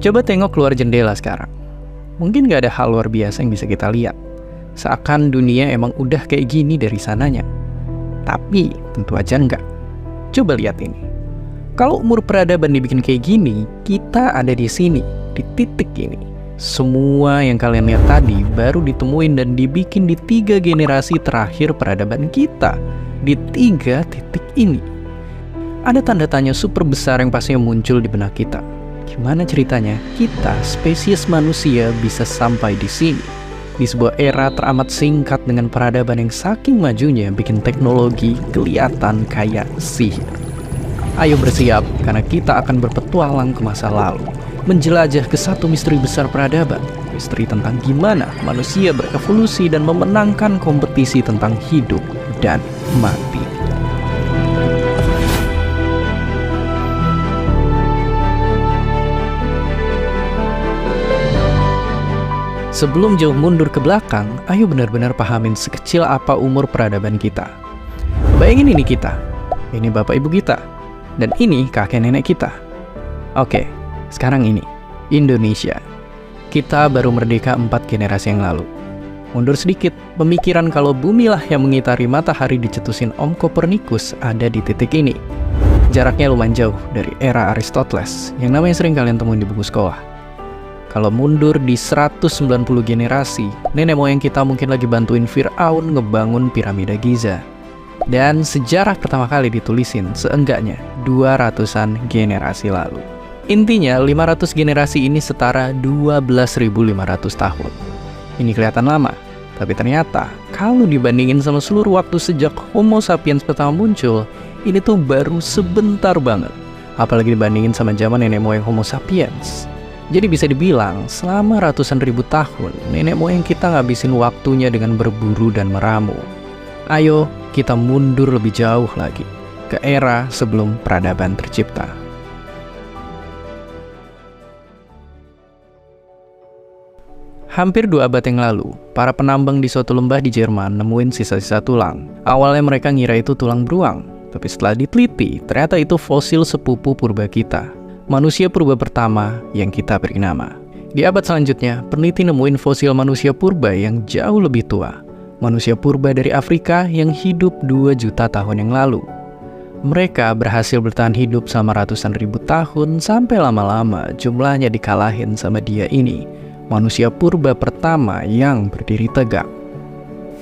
Coba tengok keluar jendela sekarang. Mungkin gak ada hal luar biasa yang bisa kita lihat. Seakan dunia emang udah kayak gini dari sananya. Tapi tentu aja enggak. Coba lihat ini. Kalau umur peradaban dibikin kayak gini, kita ada di sini, di titik ini. Semua yang kalian lihat tadi baru ditemuin dan dibikin di 3 generasi terakhir peradaban kita. Di 3 titik ini. Ada tanda tanya super besar yang pastinya muncul di benak kita. Gimana ceritanya kita, spesies manusia, bisa sampai di sini? Di sebuah era teramat singkat dengan peradaban yang saking majunya bikin teknologi kelihatan kayak sihir. Ayo bersiap, karena kita akan berpetualang ke masa lalu, menjelajah ke satu misteri besar peradaban. Misteri tentang gimana manusia berevolusi dan memenangkan kompetisi tentang hidup dan mati. Sebelum jauh mundur ke belakang, ayo benar-benar pahamin sekecil apa umur peradaban kita. Bayangin ini kita, ini bapak ibu kita, dan ini kakek nenek kita. Oke, sekarang ini, Indonesia. Kita baru merdeka 4 generasi yang lalu. Mundur sedikit, pemikiran kalau bumilah yang mengitari matahari dicetusin Om Kopernikus ada di titik ini. Jaraknya lumayan jauh dari era Aristoteles, yang namanya sering kalian temuin di buku sekolah. Kalau mundur di 190 generasi, nenek moyang kita mungkin lagi bantuin Fir'aun ngebangun piramida Giza. Dan sejarah pertama kali ditulisin seenggaknya 200-an generasi lalu. Intinya 500 generasi ini setara 12.500 tahun. Ini kelihatan lama, tapi ternyata kalau dibandingin sama seluruh waktu sejak Homo sapiens pertama muncul, ini tuh baru sebentar banget. Apalagi dibandingin sama zaman nenek moyang Homo sapiens. Jadi bisa dibilang, selama ratusan ribu tahun, nenek moyang kita ngabisin waktunya dengan berburu dan meramu. Ayo, kita mundur lebih jauh lagi, ke era sebelum peradaban tercipta. Hampir 2 abad yang lalu, para penambang di suatu lembah di Jerman nemuin sisa-sisa tulang. Awalnya mereka ngira itu tulang beruang, tapi setelah diteliti, ternyata itu fosil sepupu purba kita. Manusia purba pertama yang kita beri nama. Di abad selanjutnya, peneliti nemuin fosil manusia purba yang jauh lebih tua. Manusia purba dari Afrika yang hidup 2 juta tahun yang lalu. Mereka berhasil bertahan hidup selama ratusan ribu tahun sampai lama-lama jumlahnya dikalahin sama dia ini. Manusia purba pertama yang berdiri tegak.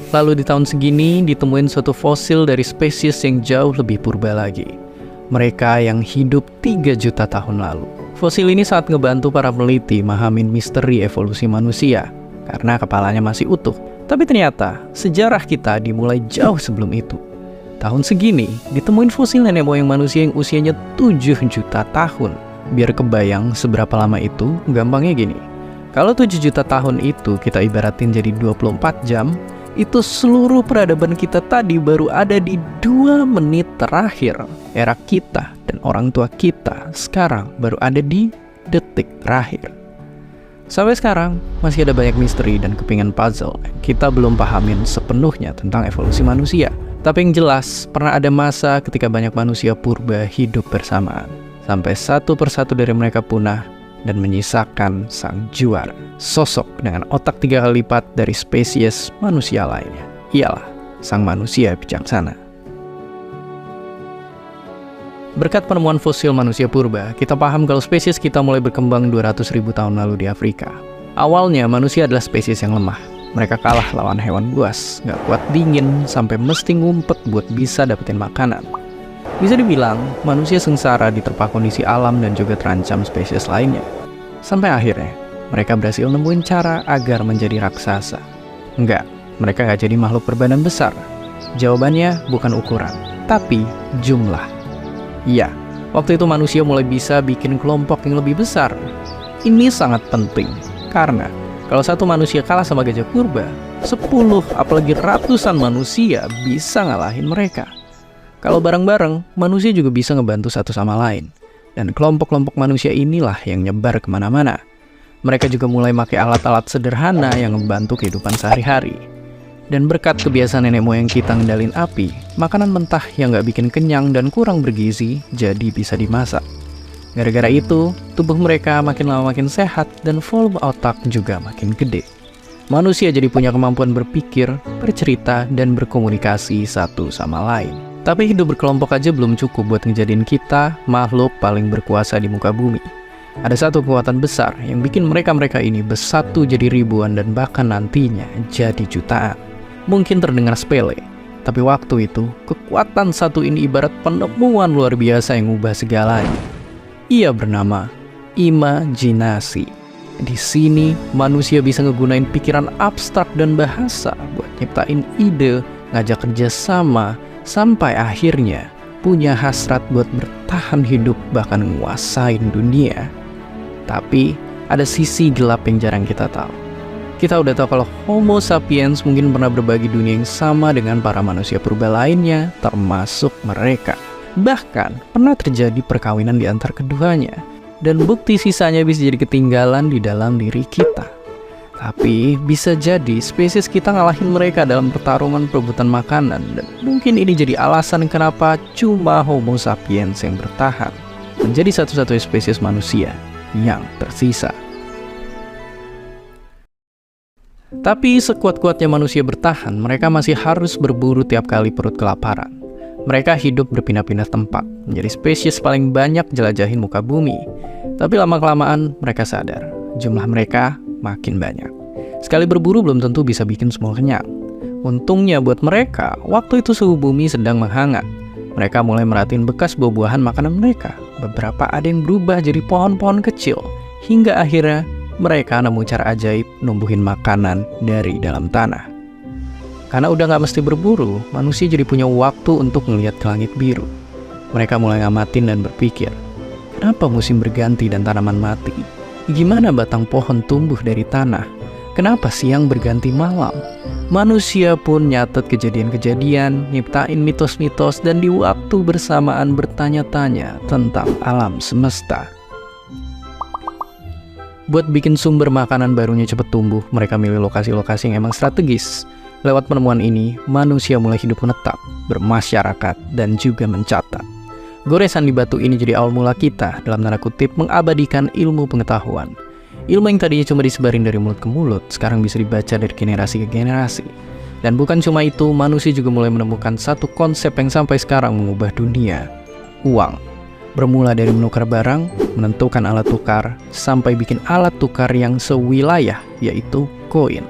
Lalu di tahun segini ditemuin suatu fosil dari spesies yang jauh lebih purba lagi. Mereka yang hidup 3 juta tahun lalu. Fosil ini sangat ngebantu para peneliti mahamin misteri evolusi manusia, karena kepalanya masih utuh. Tapi ternyata, sejarah kita dimulai jauh sebelum itu. Tahun segini, ditemuin fosil nenek moyang manusia yang usianya 7 juta tahun. Biar kebayang seberapa lama itu, gampangnya gini. Kalau 7 juta tahun itu kita ibaratin jadi 24 jam, itu seluruh peradaban kita tadi baru ada di 2 menit terakhir. Era kita dan orang tua kita sekarang baru ada di detik terakhir. Sampai sekarang masih ada banyak misteri dan kepingan puzzle kita belum pahamin sepenuhnya tentang evolusi manusia. Tapi yang jelas pernah ada masa ketika banyak manusia purba hidup bersamaan, sampai satu persatu dari mereka punah dan menyisakan sang juara, sosok dengan otak 3 kali lipat dari spesies manusia lainnya. Ialah sang manusia bijaksana. Berkat penemuan fosil manusia purba, kita paham kalau spesies kita mulai berkembang 200.000 tahun lalu di Afrika. Awalnya manusia adalah spesies yang lemah. Mereka kalah lawan hewan buas, gak kuat dingin, sampai mesti ngumpet buat bisa dapetin makanan. Bisa dibilang, manusia sengsara diterpa kondisi alam dan juga terancam spesies lainnya. Sampai akhirnya, mereka berhasil nemuin cara agar menjadi raksasa. Enggak, mereka gak jadi makhluk berbadan besar. Jawabannya bukan ukuran, tapi jumlah. Iya, waktu itu manusia mulai bisa bikin kelompok yang lebih besar. Ini sangat penting, karena kalau satu manusia kalah sama gajah purba, 10 apalagi ratusan manusia bisa ngalahin mereka. Kalau bareng-bareng, manusia juga bisa ngebantu satu sama lain. Dan kelompok-kelompok manusia inilah yang nyebar kemana-mana. Mereka juga mulai pakai alat-alat sederhana yang membantu kehidupan sehari-hari. Dan berkat kebiasaan nenek moyang kita ngendalin api, makanan mentah yang gak bikin kenyang dan kurang bergizi jadi bisa dimasak. Gara-gara itu, tubuh mereka makin lama makin sehat dan volume otak juga makin gede. Manusia jadi punya kemampuan berpikir, bercerita, dan berkomunikasi satu sama lain. Tapi hidup berkelompok aja belum cukup buat ngejadiin kita makhluk paling berkuasa di muka bumi. Ada satu kekuatan besar yang bikin mereka-mereka ini bersatu jadi ribuan dan bahkan nantinya jadi jutaan. Mungkin terdengar sepele, tapi waktu itu kekuatan satu ini ibarat penemuan luar biasa yang ubah segalanya. Ia bernama imajinasi. Di sini, manusia bisa ngegunain pikiran abstrak dan bahasa buat nyiptain ide, ngajak kerjasama, sampai akhirnya punya hasrat buat bertahan hidup bahkan nguasain dunia. Tapi, ada sisi gelap yang jarang kita tahu. Kita udah tahu kalau Homo sapiens mungkin pernah berbagi dunia yang sama dengan para manusia purba lainnya, termasuk mereka. Bahkan, pernah terjadi perkawinan di antara keduanya. Dan bukti sisanya bisa jadi ketinggalan di dalam diri kita. Tapi bisa jadi spesies kita ngalahin mereka dalam pertarungan perebutan makanan. Dan mungkin ini jadi alasan kenapa cuma Homo sapiens yang bertahan menjadi satu-satunya spesies manusia yang tersisa. Tapi sekuat-kuatnya manusia bertahan, mereka masih harus berburu tiap kali perut kelaparan. Mereka hidup berpindah-pindah tempat, menjadi spesies paling banyak jelajahin muka bumi. Tapi lama-kelamaan mereka sadar, jumlah mereka makin banyak. Sekali berburu belum tentu bisa bikin semua kenyang. Untungnya buat mereka, waktu itu suhu bumi sedang menghangat. Mereka mulai merhatiin bekas buah-buahan makanan mereka. Beberapa ada yang berubah jadi pohon-pohon kecil. Hingga akhirnya mereka nemu cara ajaib numbuhin makanan dari dalam tanah. Karena udah gak mesti berburu, manusia jadi punya waktu untuk melihat ke langit biru. Mereka mulai ngamatin dan berpikir, kenapa musim berganti dan tanaman mati? Gimana batang pohon tumbuh dari tanah? Kenapa siang berganti malam? Manusia pun nyatet kejadian-kejadian, nyiptain mitos-mitos, dan di waktu bersamaan bertanya-tanya tentang alam semesta. Buat bikin sumber makanan barunya cepet tumbuh, mereka milih lokasi-lokasi yang emang strategis. Lewat penemuan ini, manusia mulai hidup menetap, bermasyarakat, dan juga mencatat. Goresan di batu ini jadi awal mula kita, dalam tanda kutip, mengabadikan ilmu pengetahuan. Ilmu yang tadinya cuma disebarin dari mulut ke mulut, sekarang bisa dibaca dari generasi ke generasi. Dan bukan cuma itu, manusia juga mulai menemukan satu konsep yang sampai sekarang mengubah dunia. Uang. Bermula dari menukar barang, menentukan alat tukar, sampai bikin alat tukar yang sewilayah, yaitu koin.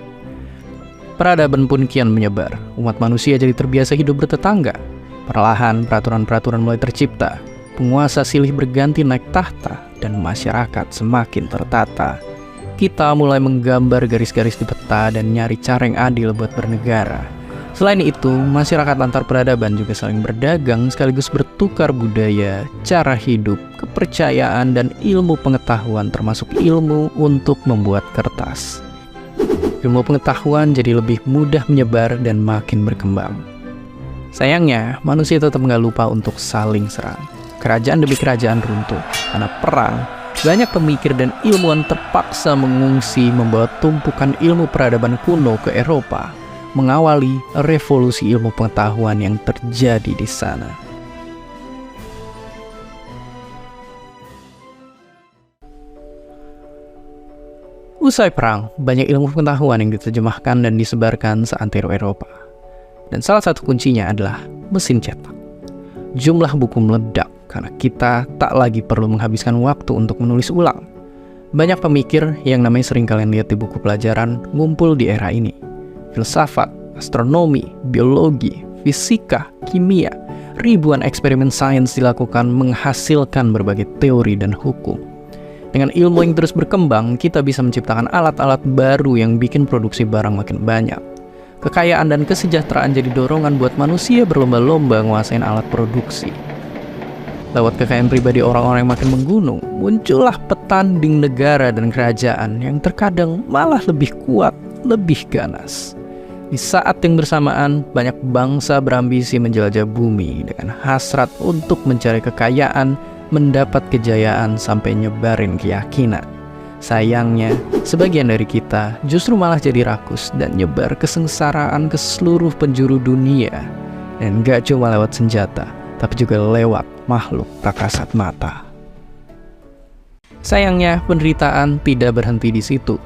Peradaban pun kian menyebar, umat manusia jadi terbiasa hidup bertetangga. Perlahan peraturan-peraturan mulai tercipta, penguasa silih berganti naik tahta, dan masyarakat semakin tertata. Kita mulai menggambar garis-garis di peta dan nyari cara yang adil buat bernegara. Selain itu, masyarakat antar peradaban juga saling berdagang sekaligus bertukar budaya, cara hidup, kepercayaan, dan ilmu pengetahuan termasuk ilmu untuk membuat kertas. Ilmu pengetahuan jadi lebih mudah menyebar dan makin berkembang. Sayangnya, manusia tetap nggak lupa untuk saling serang. Kerajaan demi kerajaan runtuh karena perang. Banyak pemikir dan ilmuwan terpaksa mengungsi membawa tumpukan ilmu peradaban kuno ke Eropa, mengawali revolusi ilmu pengetahuan yang terjadi di sana. Usai perang, banyak ilmu pengetahuan yang diterjemahkan dan disebarkan seantero Eropa. Dan salah satu kuncinya adalah mesin cetak. Jumlah buku meledak karena kita tak lagi perlu menghabiskan waktu untuk menulis ulang. Banyak pemikir yang namanya sering kalian lihat di buku pelajaran ngumpul di era ini. Filsafat, astronomi, biologi, fisika, kimia, ribuan eksperimen sains dilakukan menghasilkan berbagai teori dan hukum. Dengan ilmu yang terus berkembang, kita bisa menciptakan alat-alat baru yang bikin produksi barang makin banyak. Kekayaan dan kesejahteraan jadi dorongan buat manusia berlomba-lomba nguasain alat produksi. Lewat kekayaan pribadi orang-orang yang makin menggunung, muncullah petanding negara dan kerajaan yang terkadang malah lebih kuat, lebih ganas. Di saat yang bersamaan, banyak bangsa berambisi menjelajah bumi dengan hasrat untuk mencari kekayaan, mendapat kejayaan sampai nyebarin keyakinan. Sayangnya, sebagian dari kita justru malah jadi rakus dan nyebar kesengsaraan ke seluruh penjuru dunia. Dan gak cuma lewat senjata, tapi juga lewat makhluk tak kasat mata. Sayangnya, penderitaan tidak berhenti di situ.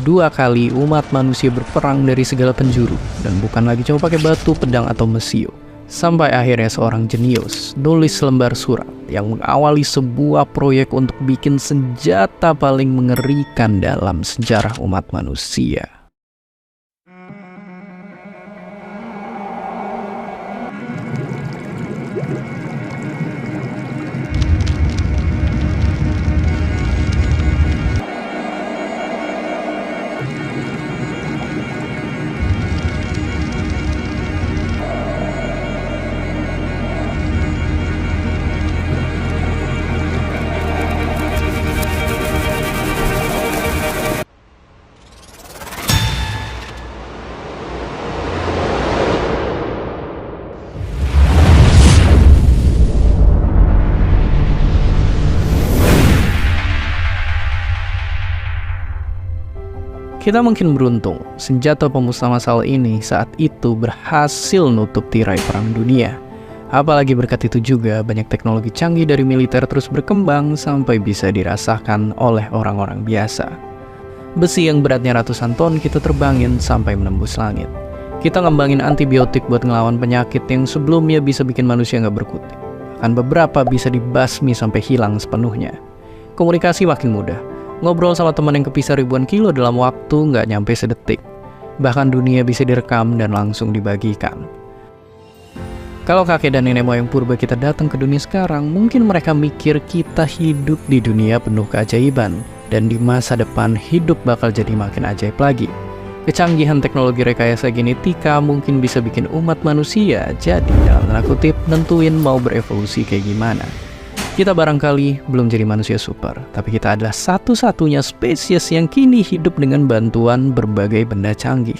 2 kali umat manusia berperang dari segala penjuru, dan bukan lagi cuma pakai batu, pedang, atau mesiu. Sampai akhirnya seorang jenius nulis selembar surat yang mengawali sebuah proyek untuk bikin senjata paling mengerikan dalam sejarah umat manusia. Kita mungkin beruntung, senjata pemusnah massal ini saat itu berhasil nutup tirai perang dunia. Apalagi berkat itu juga banyak teknologi canggih dari militer terus berkembang sampai bisa dirasakan oleh orang-orang biasa. Besi yang beratnya ratusan ton kita terbangin sampai menembus langit. Kita ngembangin antibiotik buat ngelawan penyakit yang sebelumnya bisa bikin manusia nggak berkutik. Bahkan beberapa bisa dibasmi sampai hilang sepenuhnya. Komunikasi makin mudah. Ngobrol sama teman yang kepisah ribuan kilo dalam waktu nggak nyampe sedetik. Bahkan dunia bisa direkam dan langsung dibagikan. Kalau kakek dan nenek moyang purba kita datang ke dunia sekarang, mungkin mereka mikir kita hidup di dunia penuh keajaiban. Dan di masa depan hidup bakal jadi makin ajaib lagi. Kecanggihan teknologi rekayasa genetika mungkin bisa bikin umat manusia jadi dalam tanda kutip nentuin mau berevolusi kayak gimana. Kita barangkali belum jadi manusia super, tapi kita adalah satu-satunya spesies yang kini hidup dengan bantuan berbagai benda canggih.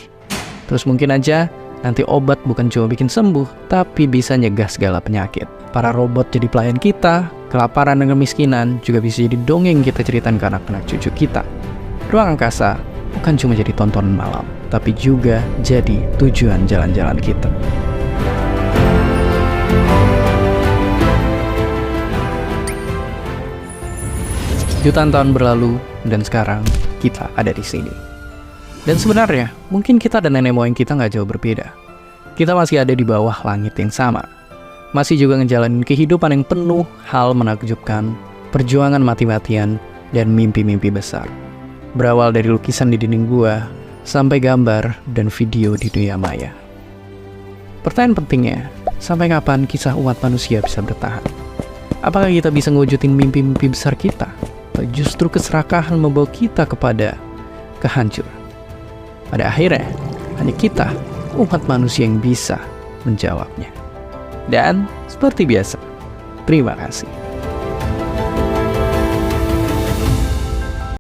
Terus mungkin aja nanti obat bukan cuma bikin sembuh, tapi bisa nyegah segala penyakit. Para robot jadi pelayan kita, kelaparan dan kemiskinan juga bisa jadi dongeng kita ceritain ke anak-anak cucu kita. Ruang angkasa bukan cuma jadi tontonan malam, tapi juga jadi tujuan jalan-jalan kita. Jutaan tahun berlalu, dan sekarang kita ada di sini. Dan sebenarnya, mungkin kita dan nenek moyang kita nggak jauh berbeda. Kita masih ada di bawah langit yang sama. Masih juga ngejalanin kehidupan yang penuh hal menakjubkan, perjuangan mati-matian, dan mimpi-mimpi besar. Berawal dari lukisan di dinding gua, sampai gambar dan video di dunia maya. Pertanyaan pentingnya, sampai kapan kisah umat manusia bisa bertahan? Apakah kita bisa ngewujudin mimpi-mimpi besar kita? Atau justru keserakahan membawa kita kepada kehancuran? Pada akhirnya, hanya kita, umat manusia yang bisa menjawabnya. Dan seperti biasa, terima kasih.